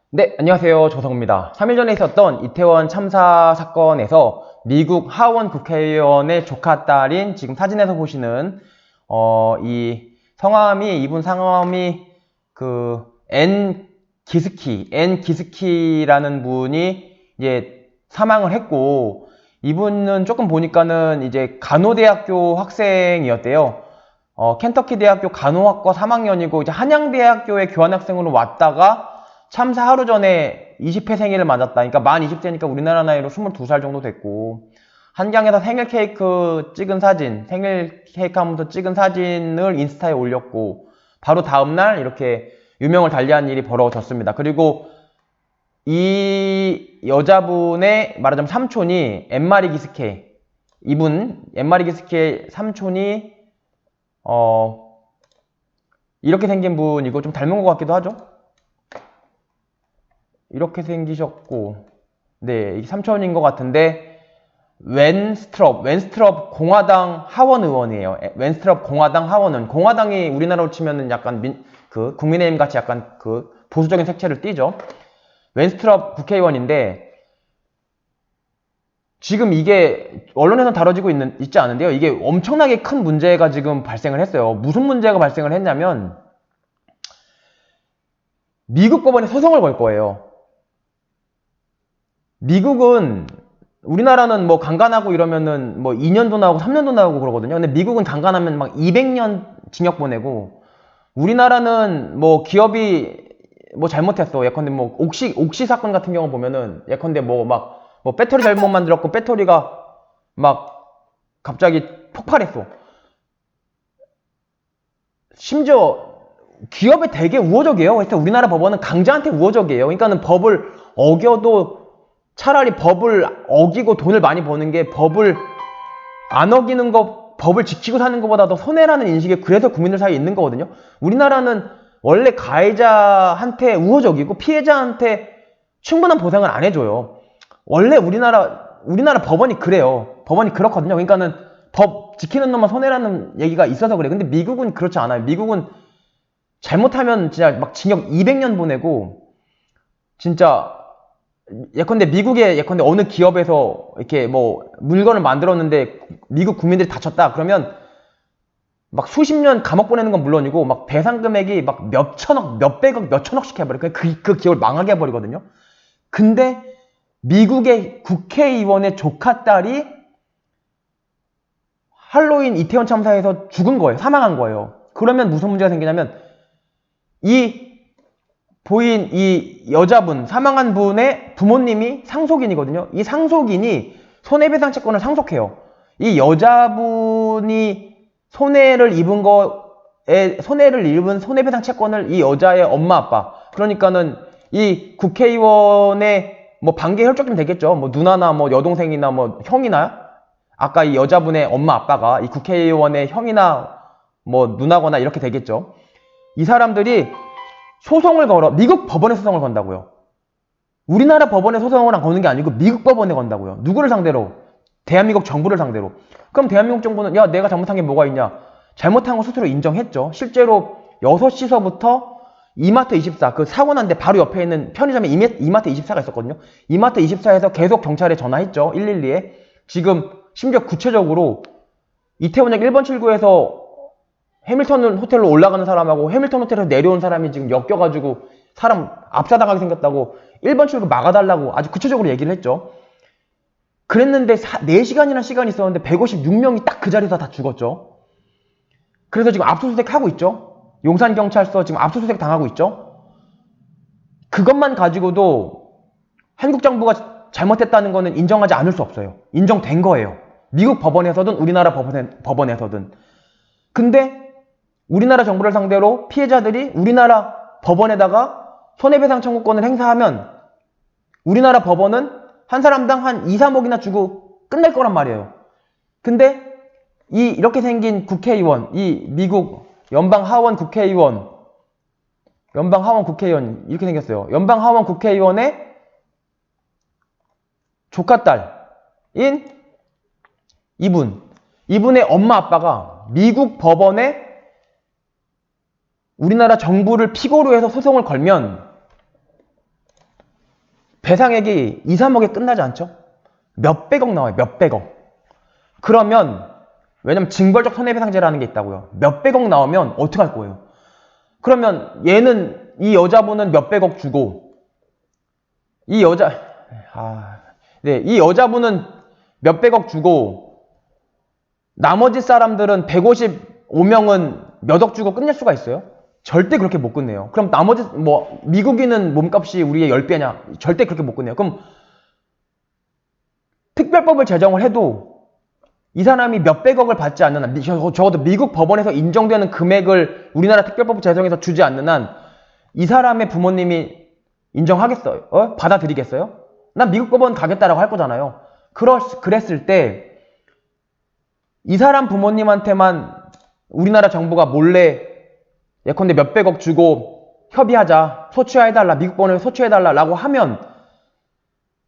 네, 안녕하세요. 조성우입니다. 3일 전에 있었던 이태원 참사 사건에서 미국 하원 국회의원의 조카 딸인 지금 사진에서 보시는 이분 성함이 앤 기스키라는 분이 이제 사망을 했고, 이분은 조금 보니까는 이제 간호대학교 학생이었대요. 켄터키 대학교 간호학과 3학년이고 이제 한양대학교에 교환학생으로 왔다가 참사 하루 전에 20회 생일을 맞았다. 그러니까 만 20세니까 우리나라 나이로 22살 정도 됐고, 한강에서 생일 케이크 하면서 찍은 사진을 인스타에 올렸고, 바로 다음날 이렇게 유명을 달리한 일이 벌어졌습니다. 그리고 이 여자분의 말하자면 삼촌이 엠마리 기스케의 삼촌이 이렇게 생긴 분이고 좀 닮은 것 같기도 하죠. 이렇게 생기셨고, 네, 이게 삼촌인 것 같은데, 웬스트럽 공화당 하원 의원이에요. 웬스트럽 공화당 하원은, 공화당이 우리나라로 치면은 약간 국민의힘 같이 약간 보수적인 색채를 띠죠. 웬스트럽 국회의원인데, 지금 이게 언론에서 다뤄지고 있지 않은데요. 이게 엄청나게 큰 문제가 지금 발생을 했어요. 무슨 문제가 발생을 했냐면, 미국 법원에 소송을 걸 거예요. 미국은 우리나라는 뭐 강간하고 이러면은 뭐 2년도 나오고 3년도 나오고 그러거든요. 근데 미국은 강간하면 막 200년 징역 보내고, 우리나라는 뭐 기업이 뭐 잘못했어. 예컨대 뭐 옥시 사건 같은 경우 보면은 예컨대 뭐 배터리 잘못 만들었고 배터리가 막 갑자기 폭발했어. 심지어 기업에 되게 우호적이에요. 그래서 우리나라 법원은 강자한테 우호적이에요. 그러니까는 법을 어겨도 차라리 법을 어기고 돈을 많이 버는 게 법을 안 어기는 거, 법을 지키고 사는 것보다 더 손해라는 인식이 그래서 국민들 사이에 있는 거거든요. 우리나라는 원래 가해자한테 우호적이고 피해자한테 충분한 보상을 안 해줘요. 원래 우리나라 법원이 그래요. 법원이 그렇거든요. 그러니까는 법 지키는 놈만 손해라는 얘기가 있어서 그래. 근데 미국은 그렇지 않아요. 미국은 잘못하면 진짜 막 징역 200년 보내고, 진짜 예컨대 어느 기업에서 이렇게 뭐 물건을 만들었는데 미국 국민들이 다쳤다 그러면 막 수십 년 감옥 보내는 건 물론이고 막 배상 금액이 막 몇천억, 몇백억, 몇천억씩 해버려. 그 기업을 망하게 해버리거든요. 근데 미국의 국회의원의 조카 딸이 할로윈 이태원 참사에서 죽은 거예요. 사망한 거예요. 그러면 무슨 문제가 생기냐면 이 여자분, 사망한 분의 부모님이 상속인이거든요. 이 상속인이 손해배상 채권을 상속해요. 이 여자분이 손해를 입은 손해배상 채권을 이 여자의 엄마, 아빠, 그러니까는 이 국회의원의 뭐 반계 혈족이면 되겠죠. 뭐 누나나 뭐 여동생이나 뭐 형이나, 아까 이 여자분의 엄마, 아빠가 이 국회의원의 형이나 뭐 누나거나 이렇게 되겠죠. 이 사람들이 미국 법원에 소송을 건다고요. 우리나라 법원에 소송을 거는 게 아니고 미국 법원에 건다고요. 누구를 상대로? 대한민국 정부를 상대로. 그럼 대한민국 정부는 야, 내가 잘못한 게 뭐가 있냐? 잘못한 거 스스로 인정했죠. 실제로 6시서부터 이마트24, 그 사고 난 데 바로 옆에 있는 편의점에 이마트24가 있었거든요. 이마트24에서 계속 경찰에 전화했죠. 112에. 지금 심지어 구체적으로 이태원역 1번 출구에서 해밀턴 호텔로 올라가는 사람하고 해밀턴 호텔에서 내려온 사람이 지금 엮여가지고 사람 압사당하게 생겼다고 1번 출구 막아달라고 아주 구체적으로 얘기를 했죠. 그랬는데 4시간이나 시간이 있었는데 156명이 딱 그 자리에서 다 죽었죠. 그래서 지금 압수수색 하고 있죠. 용산경찰서 지금 압수수색 당하고 있죠. 그것만 가지고도 한국 정부가 잘못했다는 거는 인정하지 않을 수 없어요. 인정된 거예요. 미국 법원에서든 우리나라 법원에서든. 근데 우리나라 정부를 상대로 피해자들이 우리나라 법원에다가 손해배상 청구권을 행사하면 우리나라 법원은 한 사람당 한 2, 3억이나 주고 끝낼 거란 말이에요. 근데 이렇게 생긴 국회의원, 이 미국 연방하원 국회의원 이렇게 생겼어요. 연방하원 국회의원의 조카딸인 이분의 엄마 아빠가 미국 법원에 우리나라 정부를 피고로 해서 소송을 걸면 배상액이 2, 3억에 끝나지 않죠? 몇백억 나와요. 몇백억. 그러면 왜냐면 징벌적 손해배상제라는 게 있다고요. 몇백억 나오면 어떡할 거예요? 그러면 얘는 이 여자분은 몇백억 주고 이 여자분은 몇백억 주고 나머지 사람들은 155명은 몇억 주고 끝낼 수가 있어요? 절대 그렇게 못 끝내요. 그럼 나머지 뭐 미국인은 몸값이 우리의 10배냐? 절대 그렇게 못 끝내요. 그럼 특별법을 제정을 해도 이 사람이 몇백억을 받지 않는 한, 적어도 미국 법원에서 인정되는 금액을 우리나라 특별법 제정에서 주지 않는 한 이 사람의 부모님이 인정하겠어요? 받아들이겠어요? 난 미국 법원 가겠다라고 할 거잖아요. 그랬을 때 이 사람 부모님한테만 우리나라 정부가 몰래 예컨대 몇백억 주고 협의하자, 소취해달라, 미국 법원에서 소취해달라라고 하면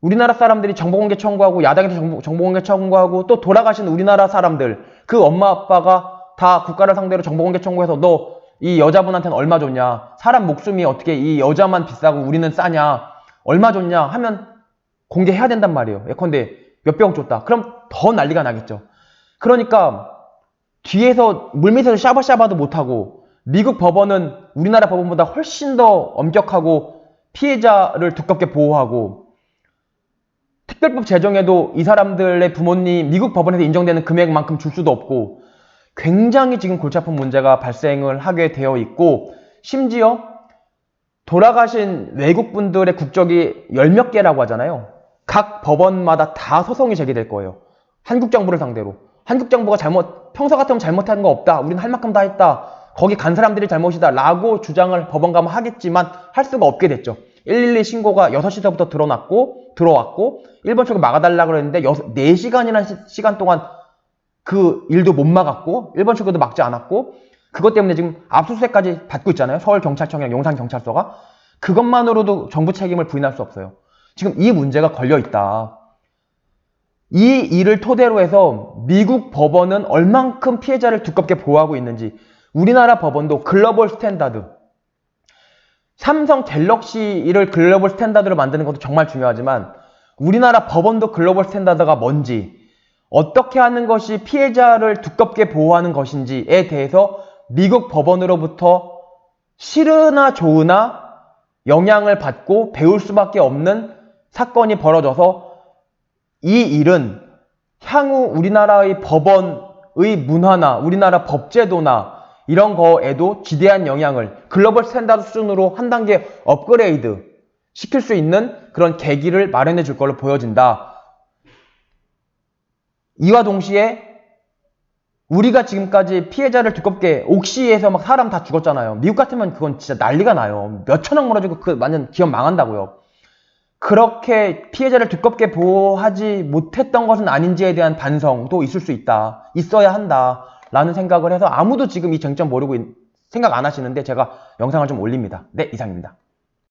우리나라 사람들이 정보공개 청구하고 야당에서 정보공개 청구하고 또 돌아가신 우리나라 사람들 그 엄마 아빠가 다 국가를 상대로 정보공개 청구해서 너 이 여자분한테는 얼마 줬냐, 사람 목숨이 어떻게 이 여자만 비싸고 우리는 싸냐, 얼마 줬냐 하면 공개해야 된단 말이에요. 예컨대 몇백억 줬다. 그럼 더 난리가 나겠죠. 그러니까 뒤에서 물밑에서 샤바샤바도 못하고 미국 법원은 우리나라 법원보다 훨씬 더 엄격하고 피해자를 두껍게 보호하고 특별법 제정에도 이 사람들의 부모님 미국 법원에서 인정되는 금액만큼 줄 수도 없고 굉장히 지금 골치 아픈 문제가 발생을 하게 되어 있고 심지어 돌아가신 외국분들의 국적이 열 몇 개라고 하잖아요. 각 법원마다 다 소송이 제기될 거예요. 한국 정부를 상대로. 한국 정부가 평소 같으면 잘못한 거 없다. 우리는 할 만큼 다 했다. 거기 간 사람들이 잘못이다. 라고 주장을 법원 가면 하겠지만 할 수가 없게 됐죠. 112 신고가 6시서부터 들어왔고 일본 측을 막아달라고 그랬는데 4시간이라는 시간 동안 그 일도 못 막았고 일본 측도 막지 않았고 그것 때문에 지금 압수수색까지 받고 있잖아요. 서울경찰청이랑 용산경찰서가. 그것만으로도 정부 책임을 부인할 수 없어요. 지금 이 문제가 걸려있다. 이 일을 토대로 해서 미국 법원은 얼만큼 피해자를 두껍게 보호하고 있는지 우리나라 법원도 글로벌 스탠다드 삼성 갤럭시를 글로벌 스탠다드로 만드는 것도 정말 중요하지만 우리나라 법원도 글로벌 스탠다드가 뭔지 어떻게 하는 것이 피해자를 두껍게 보호하는 것인지에 대해서 미국 법원으로부터 싫으나 좋으나 영향을 받고 배울 수밖에 없는 사건이 벌어져서 이 일은 향후 우리나라의 법원의 문화나 우리나라 법제도나 이런 거에도 지대한 영향을 글로벌 스탠다드 수준으로 한 단계 업그레이드 시킬 수 있는 그런 계기를 마련해 줄 걸로 보여진다. 이와 동시에 우리가 지금까지 피해자를 두껍게 옥시에서 막 사람 다 죽었잖아요. 미국 같으면 그건 진짜 난리가 나요. 몇천억 몰아주고 그 완전 기업 망한다고요. 그렇게 피해자를 두껍게 보호하지 못했던 것은 아닌지에 대한 반성도 있을 수 있다. 있어야 한다. 라는 생각을 해서 아무도 지금 이 쟁점 모르고 생각 안 하시는데 제가 영상을 좀 올립니다. 네, 이상입니다.